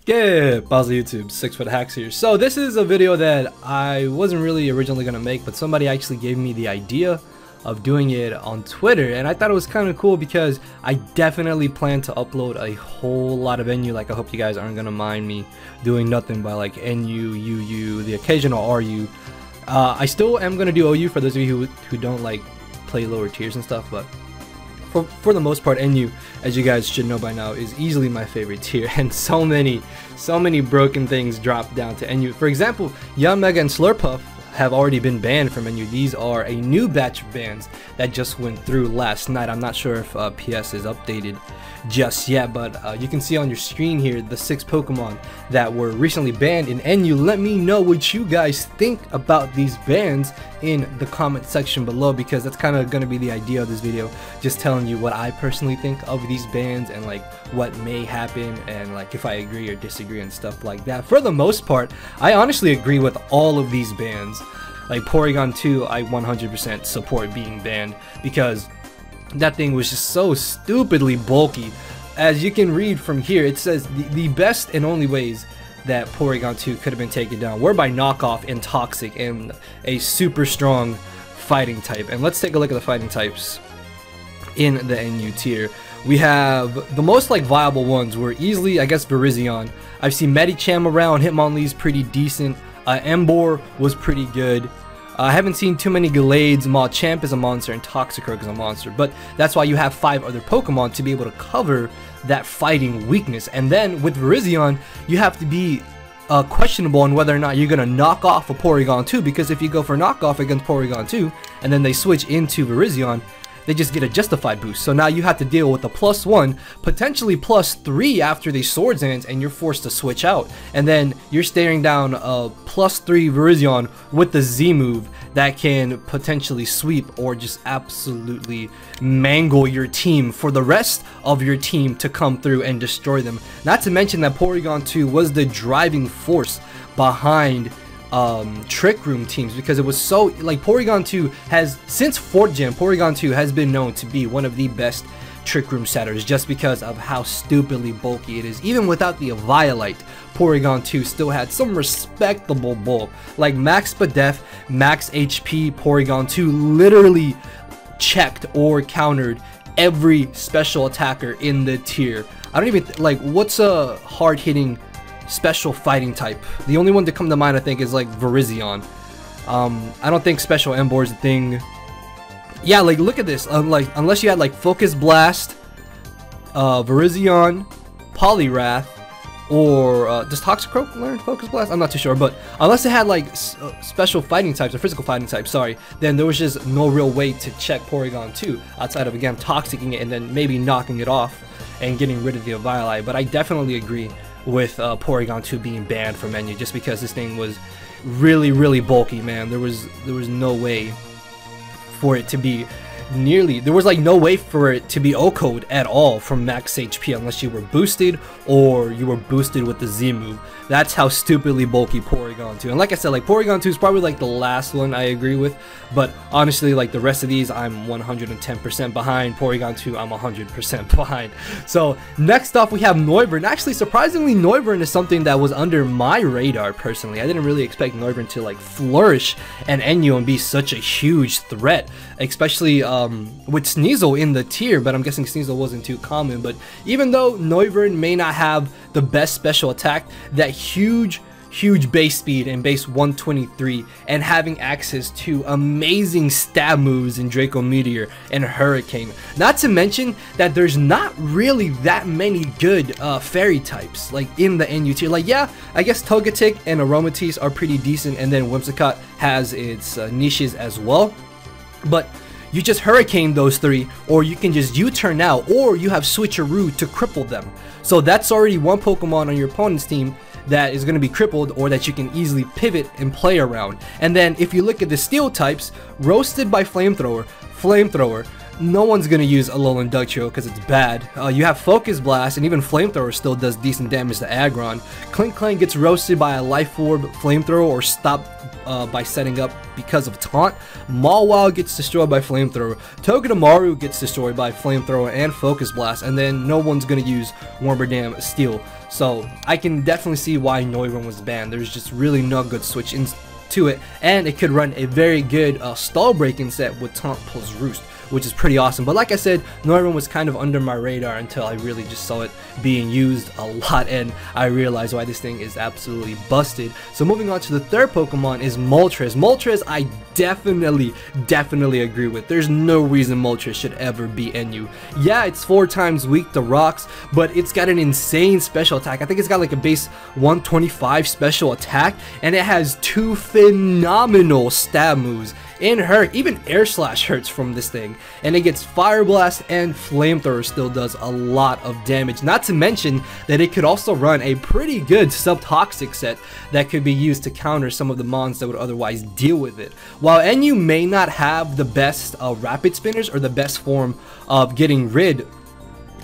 Yeah, Bowser YouTube, 6 Foot Hacks here. So this is a video that I wasn't really originally gonna make, but somebody actually gave me the idea of doing it on Twitter, and I thought it was kind of cool because I definitely plan to upload a whole lot of NU. Like, I hope you guys aren't gonna mind me doing nothing by like NU, UU, the occasional RU. I still am gonna do OU for those of you who don't like play lower tiers and stuff, but for the most part, NU, as you guys should know by now, is easily my favorite tier, and so many broken things drop down to NU. For example, Yanmega and Slurpuff have already been banned from NU. These are a new batch of bans that just went through last night. I'm not sure if PS is updated just yet, but you can see on your screen here the 6 Pokemon that were recently banned in NU. Let me know what you guys think about these bans in the comment section below, because that's kind of going to be the idea of this video, just telling you what I personally think of these bans and like what may happen and like if I agree or disagree and stuff like that. For the most part, I honestly agree with all of these bans. Like Porygon 2, I 100% support being banned because that thing was just so stupidly bulky. As you can read from here, it says the best and only ways that Porygon 2 could have been taken down were by knockoff and toxic and a super strong fighting type. And let's take a look at the fighting types in the NU tier. We have the most like viable ones were easily, I guess, Virizion. I've seen Medicham around, Hitmonlee's pretty decent, Emboar was pretty good. I haven't seen too many Gallades. Machamp is a monster and Toxicroak is a monster, but that's why you have 5 other Pokemon to be able to cover that fighting weakness. And then with Virizion, you have to be questionable on whether or not you're going to knock off a Porygon 2, because if you go for knockoff against Porygon 2 and then they switch into Virizion, they just get a justified boost. So now you have to deal with a +1, potentially +3 after the Swords Dance, and you're forced to switch out. And then you're staring down a +3 Virizion with the Z move that can potentially sweep or just absolutely mangle your team for the rest of your team to come through and destroy them. Not to mention that Porygon 2 was the driving force behind Trick Room teams, because it was so like Porygon 2 has, since 4th gen, Porygon 2 has been known to be one of the best Trick Room setters just because of how stupidly bulky it is. Even without the Eviolite, Porygon 2 still had some respectable bulk. Like max Spadef, max HP, Porygon 2 literally checked or countered every special attacker in the tier. I don't even like, what's a hard-hitting special fighting type? The only one to come to mind I think is like Virizion. I don't think special Emboar is a thing. Yeah, like look at this. Like unless you had like Focus Blast, Virizion, Poliwrath, or does Toxicroak learn Focus Blast? I'm not too sure, but unless it had like special fighting types or physical fighting types, sorry, then there was just no real way to check Porygon 2 outside of, again, toxicking it and then maybe knocking it off and getting rid of the Eviolite. But I definitely agree with Porygon 2 being banned from NU just because this thing was really bulky, man. There was no way for it to be there was like no way for it to be O-code at all from max HP unless you were boosted or you were boosted with the Z move. That's how stupidly bulky Porygon 2. And like I said, like Porygon 2 is probably like the last one I agree with, but honestly, like the rest of these, I'm 110% behind. Porygon 2, I'm 100% behind. So next off, we have Noivern. Actually, surprisingly, Noivern is something that was under my radar personally. I didn't really expect Noivern to like flourish and NU and be such a huge threat, especially with Sneasel in the tier, but I'm guessing Sneasel wasn't too common. But even though Noivern may not have the best special attack, that huge base speed and base 123 and having access to amazing stab moves in Draco Meteor and Hurricane. Not to mention that there's not really that many good fairy types like in the NU tier. Like, yeah, I guess Togetic and Aromatisse are pretty decent, and then Whimsicott has its niches as well, but you just Hurricane those 3, or you can just U-turn out, or you have Switcheroo to cripple them. So that's already one Pokemon on your opponent's team that is going to be crippled, or that you can easily pivot and play around. And then if you look at the steel types, Roasted by Flamethrower, no one's going to use Alolan Ductrio because it's bad. You have Focus Blast, and even Flamethrower still does decent damage to Aggron. Clank gets roasted by a Life Orb Flamethrower or stopped by setting up because of Taunt. Mawile gets destroyed by Flamethrower. Togedemaru gets destroyed by Flamethrower and Focus Blast, and then no one's going to use Wormadam Steel. So I can definitely see why Neuron was banned. There's just really no good switch ins to it, and it could run a very good stall breaking set with Taunt plus Roost, which is pretty awesome. But like I said, Neuron was kind of under my radar until I really just saw it being used a lot, and I realized why this thing is absolutely busted. So moving on to the third Pokemon is Moltres. Moltres I definitely agree with. There's no reason Moltres should ever be NU. Yeah, it's 4 times weak to rocks, but it's got an insane special attack. I think it's got like a base 125 special attack, and it has 2 phenomenal stab moves. In Hurt, even Air Slash hurts from this thing, and it gets Fire Blast, and Flamethrower still does a lot of damage. Not to mention that it could also run a pretty good Subtoxic set that could be used to counter some of the mons that would otherwise deal with it. While NU may not have the best Rapid Spinners or the best form of getting rid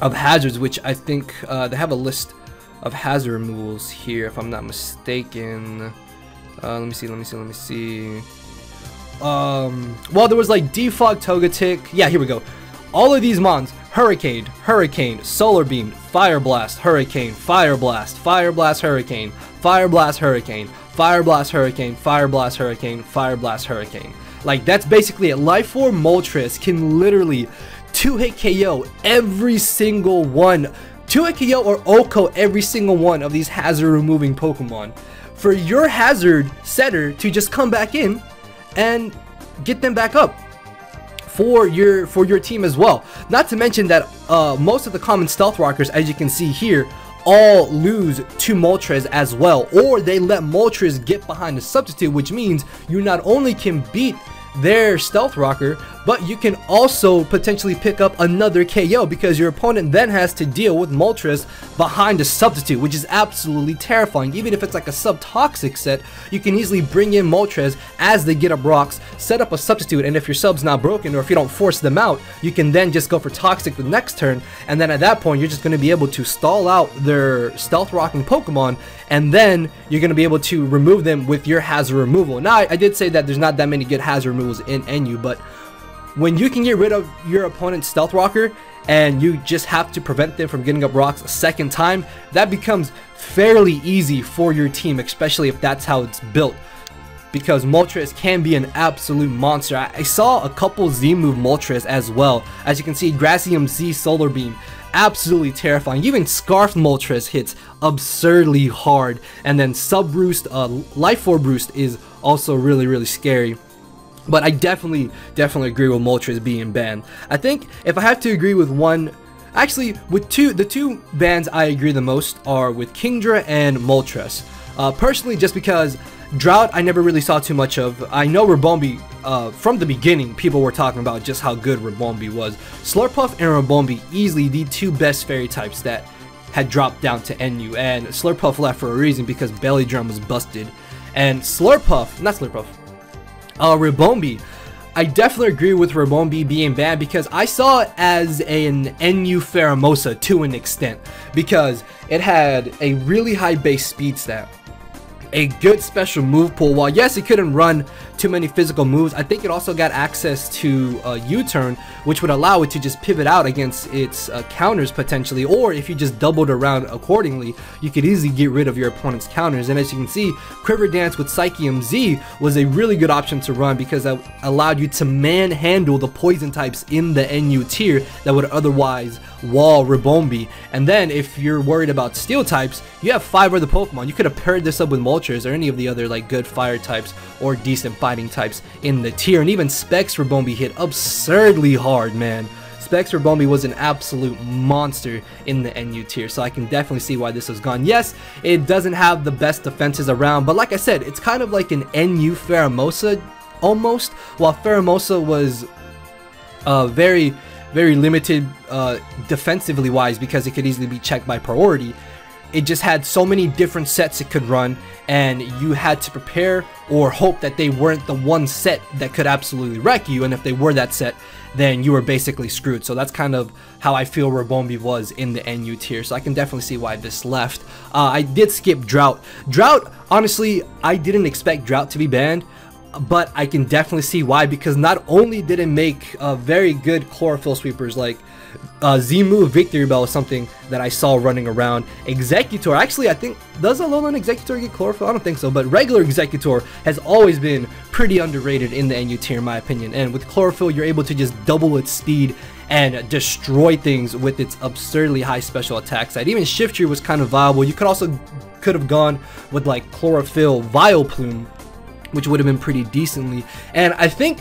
of hazards, which I think they have a list of hazard removals here if I'm not mistaken. Let me see. Well, there was like Defog, Togetic. Yeah, here we go. All of these mons: Hurricane, Solar Beam, Fire Blast, Hurricane, Fire Blast, Fire Blast, Hurricane, Fire Blast, Hurricane, Fire Blast, Hurricane, Fire Blast, Hurricane, Fire Blast, Hurricane. Like, that's basically it. Life Orb Moltres can literally 2-hit KO every single one. 2-hit KO or OHKO every single one of these hazard removing Pokemon. For your hazard setter to just come back in and get them back up for your team as well. Not to mention that most of the common Stealth Rockers, as you can see here, all lose to Moltres as well, or they let Moltres get behind the substitute, which means you not only can beat their Stealth Rocker, but you can also potentially pick up another KO because your opponent then has to deal with Moltres behind a substitute, which is absolutely terrifying. Even if it's like a Subtoxic set, you can easily bring in Moltres as they get up rocks, set up a substitute, and if your sub's not broken or if you don't force them out, you can then just go for Toxic the next turn, and then at that point you're just going to be able to stall out their Stealth Rocking Pokemon, and then you're going to be able to remove them with your hazard removal. Now, I did say that there's not that many good hazard removals in NU, but when you can get rid of your opponent's Stealth Rocker and you just have to prevent them from getting up rocks a second time, that becomes fairly easy for your team, especially if that's how it's built, because Moltres can be an absolute monster. I saw a couple Z-move Moltres as well. As you can see, Gracium Z Solar Beam, absolutely terrifying. Even Scarf Moltres hits absurdly hard, and then Sub Roost, Life Orb Roost is also really scary. But I definitely agree with Moltres being banned. I think if I have to agree with one, actually with the two bans I agree the most are with Kingdra and Moltres. Personally, just because Drought I never really saw too much of. I know Ribombee, from the beginning people were talking about just how good Ribombee was. Slurpuff and Ribombee, easily the 2 best fairy types that had dropped down to NU, and Slurpuff left for a reason because Belly Drum was busted. And Ribombee, I definitely agree with Ribombee being banned because I saw it as an NU Pheromosa to an extent, because it had a really high base speed stat, a good special move pool. While yes, it couldn't run too many physical moves, I think it also got access to U-turn, which would allow it to just pivot out against its counters potentially, or if you just doubled around accordingly, you could easily get rid of your opponent's counters. And as you can see, Quiver Dance with Psychium Z was a really good option to run because that allowed you to manhandle the poison types in the NU tier that would otherwise wall Ribombee. And then if you're worried about steel types, you have 5 other Pokemon. You could have paired this up with Moltres or any of the other like good fire types or decent fighting types in the tier. And even Specs Ribombee hit absurdly hard, man. Specs Ribombee was an absolute monster in the NU tier, so I can definitely see why this was gone. Yes, it doesn't have the best defenses around, but like I said, it's kind of like an NU Pheromosa almost. While Pheromosa was very limited defensively wise because it could easily be checked by priority, it just had so many different sets it could run, and you had to prepare or hope that they weren't the one set that could absolutely wreck you, and if they were that set, then you were basically screwed. So that's kind of how I feel Ribombee was in the NU tier, so I can definitely see why this left. I did skip Drought. Drought, honestly, I didn't expect Drought to be banned. but I can definitely see why, because not only did it make very good chlorophyll sweepers like Z-Move Victory Bell is something that I saw running around. Executor, actually I think, does Alolan Executor get chlorophyll? I don't think so, but regular Executor has always been pretty underrated in the NU tier in my opinion, and with chlorophyll you're able to just double its speed and destroy things with its absurdly high special attack side. Even Shiftry was kind of viable. You could have gone with like chlorophyll Vileplume, which would have been pretty decently. And I think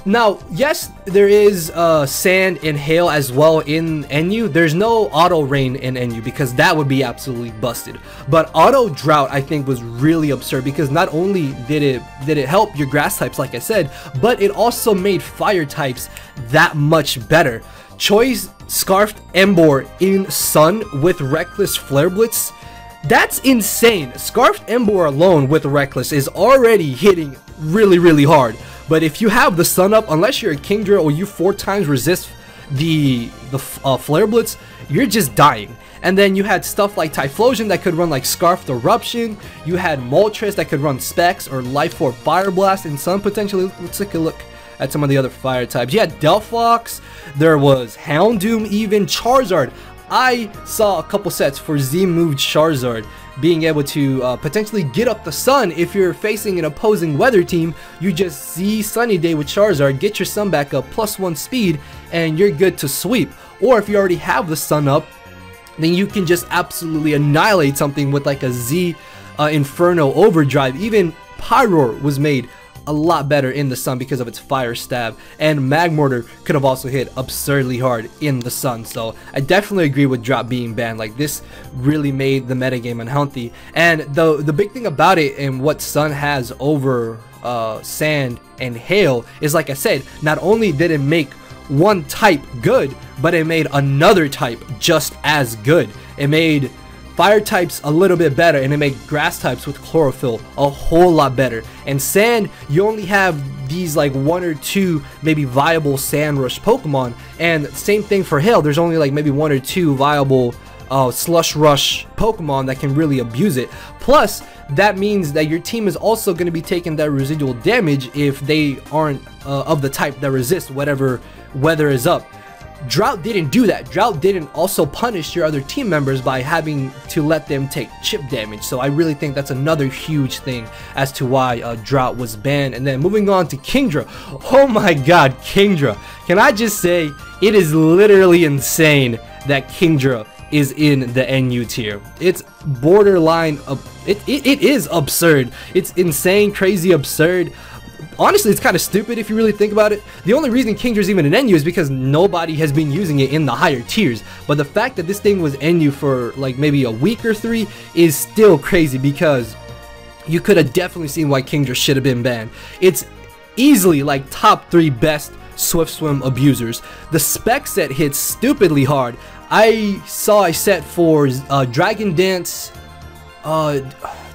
now, yes, there is sand and hail as well in NU. There's no auto rain in NU because that would be absolutely busted. But auto drought I think was really absurd, because not only did it help your grass types like I said, but it also made fire types that much better. Choice Scarfed Emboar in Sun with Reckless Flare Blitz. That's insane. Scarfed Emboar alone with Reckless is already hitting really hard. But if you have the Sun up, unless you're a Kingdra or you 4 times resist the Flare Blitz, you're just dying. And then you had stuff like Typhlosion that could run like Scarfed Eruption. You had Moltres that could run Specs or Life Orb Fire Blast in Sun potentially. Let's take a look at some of the other fire types. You had Delphox, there was Houndoom, even Charizard. I saw a couple sets for Z-Move Charizard being able to potentially get up the sun. If you're facing an opposing weather team, you just Z Sunny Day with Charizard, get your sun back up, +1 speed, and you're good to sweep. Or if you already have the sun up, then you can just absolutely annihilate something with like a Z Inferno Overdrive. Even Pyroar was made a lot better in the sun because of its fire stab, and Magmortar could have also hit absurdly hard in the sun. So I definitely agree with Drought being banned. Like, this really made the metagame unhealthy. And the big thing about it and what Sun has over Sand and Hail is, like I said, not only did it make one type good, but it made another type just as good. It made fire types a little bit better, and it made grass types with chlorophyll a whole lot better. And sand, you only have these like 1 or 2 maybe viable sand rush Pokemon, and same thing for hail. There's only like maybe 1 or 2 viable slush rush Pokemon that can really abuse it. Plus, that means that your team is also going to be taking that residual damage if they aren't of the type that resists whatever weather is up. Drought didn't do that. Drought didn't also punish your other team members by having to let them take chip damage. So I really think that's another huge thing as to why Drought was banned. And then moving on to Kingdra. Oh my god, Kingdra. Can I just say, it is literally insane that Kingdra is in the NU tier. It's borderline, it is absurd. It's insane, crazy, absurd. Honestly, it's kind of stupid if you really think about it. The only reason Kingdra is even in NU is because nobody has been using it in the higher tiers. But the fact that this thing was NU for like maybe a week or 3 is still crazy, because you could have definitely seen why Kingdra should have been banned. It's easily like top 3 best Swift Swim abusers. The spec set hits stupidly hard. I saw a set for Dragon Dance,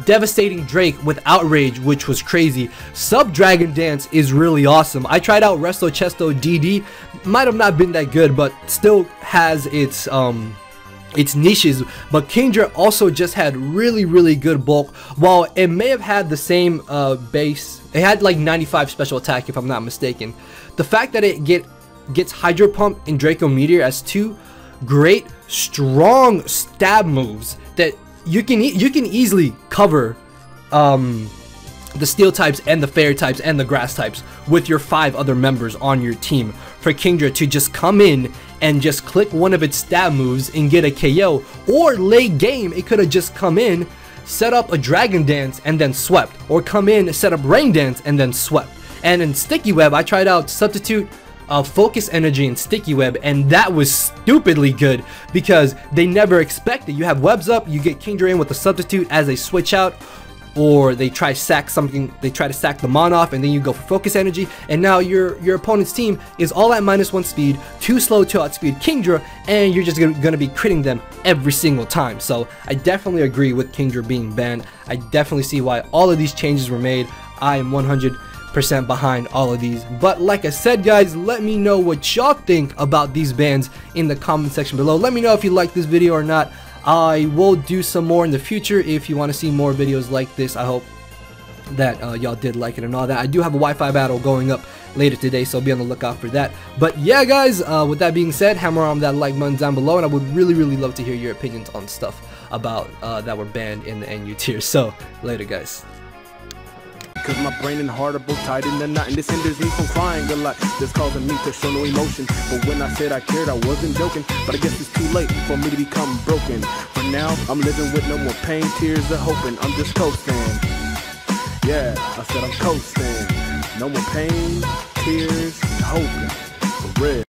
Devastating Drake with Outrage, which was crazy. Sub Dragon Dance is really awesome. I tried out Resto Chesto DD, might have not been that good, but still has its niches. But Kingdra also just had really good bulk. While it may have had the same base, it had like 95 special attack if I'm not mistaken. The fact that it gets Hydro Pump and Draco Meteor as 2 great strong stab moves that you can easily cover the steel types and the fairy types and the grass types with your 5 other members on your team. For Kingdra to just come in and just click one of its stab moves and get a KO, or late game it could have just come in, set up a Dragon Dance and then swept, or come in, set up Rain Dance and then swept. And in Sticky Web, I tried out Substitute Focus Energy and Sticky Web, and that was stupidly good because they never expected. You have webs up, you get Kingdra in with the Substitute as they switch out, or they try to sack something, they try to sack the Mon off, and then you go for Focus Energy, and now your opponent's team is all at -1 speed, too slow to outspeed Kingdra, and you're just gonna be critting them every single time. So I definitely agree with Kingdra being banned. I definitely see why all of these changes were made. I am 100% behind all of these. But like I said, guys, let me know what y'all think about these bans in the comment section below. Let me know if you like this video or not. I will do some more in the future if you want to see more videos like this. I hope that y'all did like it and all that. I do have a Wi-Fi battle going up later today, so be on the lookout for that. But yeah, guys, with that being said, hammer on that like button down below, and I would really love to hear your opinions on stuff about that were banned in the NU tier. So later, guys. Cause my brain and heart are both tied in the knot, and this hinders me from crying a lot. This causing me to show no emotion. But when I said I cared, I wasn't joking. But I guess it's too late for me to become broken. For now, I'm living with no more pain, tears, or hoping. I'm just coasting. Yeah, I said I'm coasting. No more pain, tears, hoping. For real.